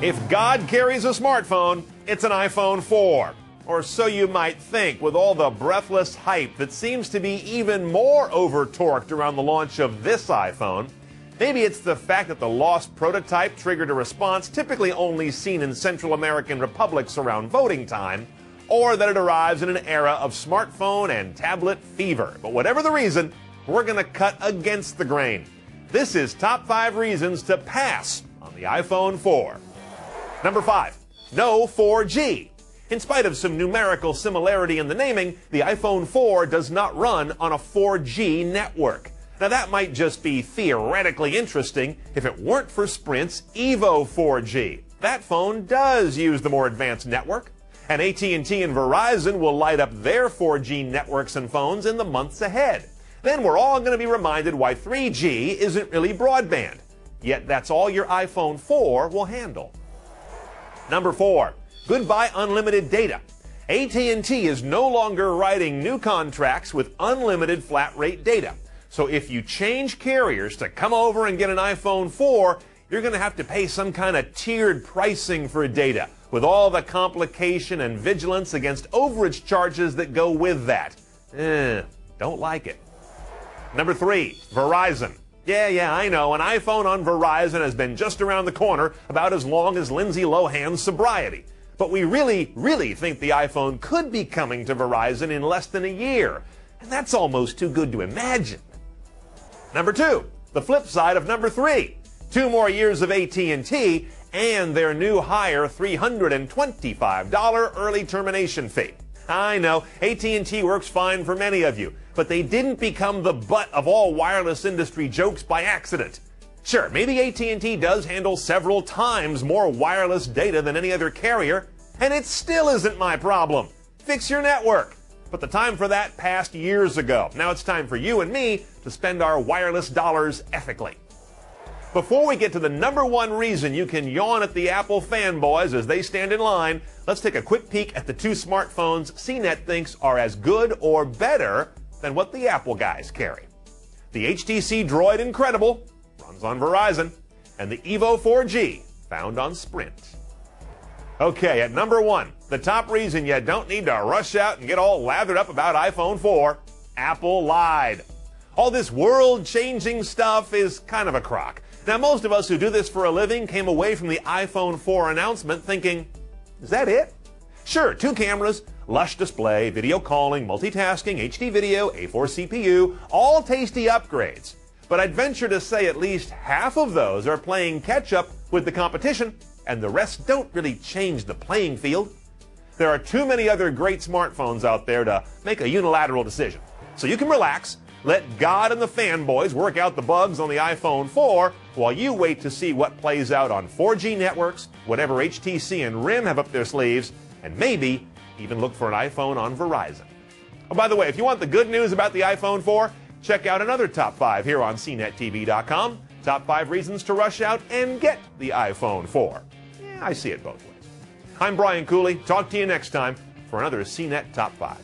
If God carries a smartphone, it's an iPhone 4. Or so you might think, with all the breathless hype that seems to be even more over-torqued around the launch of this iPhone. Maybe it's the fact that the lost prototype triggered a response typically only seen in Central American republics around voting time, or that it arrives in an era of smartphone and tablet fever. But whatever the reason, we're going to cut against the grain. This is top 5 reasons to pass on the iPhone 4. Number 5, no 4G. In spite of some numerical similarity in the naming, the iPhone 4 does not run on a 4G network. Now that might just be theoretically interesting if it weren't for Sprint's Evo 4G. That phone does use the more advanced network, and AT&T and Verizon will light up their 4G networks and phones in the months ahead. Then we're all going to be reminded why 3G isn't really broadband. Yet that's all your iPhone 4 will handle. Number 4. Goodbye unlimited data. AT&T is no longer writing new contracts with unlimited flat rate data. So if you change carriers to come over and get an iPhone 4, you're going to have to pay some kind of tiered pricing for data, with all the complication and vigilance against overage charges that go with that. Don't like it. Number 3, Verizon. Yeah, I know, an iPhone on Verizon has been just around the corner about as long as Lindsay Lohan's sobriety. But we really think the iPhone could be coming to Verizon in less than a year. And that's almost too good to imagine. Number 2, the flip side of number 3. 2 more years of AT&T and their new higher $325 early termination fee. I know, AT&T works fine for many of you, but they didn't become the butt of all wireless industry jokes by accident. Sure, maybe AT&T does handle several times more wireless data than any other carrier, and it still isn't my problem. Fix your network. But the time for that passed years ago. Now it's time for you and me to spend our wireless dollars ethically. Before we get to the number 1 reason you can yawn at the Apple fanboys as they stand in line, let's take a quick peek at the 2 smartphones CNET thinks are as good or better than what the Apple guys carry. The HTC Droid Incredible runs on Verizon, and the Evo 4G found on Sprint. Okay, at number 1, the top reason you don't need to rush out and get all lathered up about iPhone 4, Apple lied. All this world-changing stuff is kind of a crock. Now, most of us who do this for a living came away from the iPhone 4 announcement thinking, is that it? Sure, 2 cameras, lush display, video calling, multitasking, HD video, A4 CPU, all tasty upgrades. But I'd venture to say at least half of those are playing catch-up with the competition, and the rest don't really change the playing field. There are too many other great smartphones out there to make a unilateral decision. So you can relax, let God and the fanboys work out the bugs on the iPhone 4 while you wait to see what plays out on 4G networks, whatever HTC and RIM have up their sleeves, and maybe even look for an iPhone on Verizon. Oh, by the way, if you want the good news about the iPhone 4, check out another Top 5 here on CNET-TV.com. Top 5 reasons to rush out and get the iPhone 4. Yeah, I see it both ways. I'm Brian Cooley. Talk to you next time for another CNET Top 5.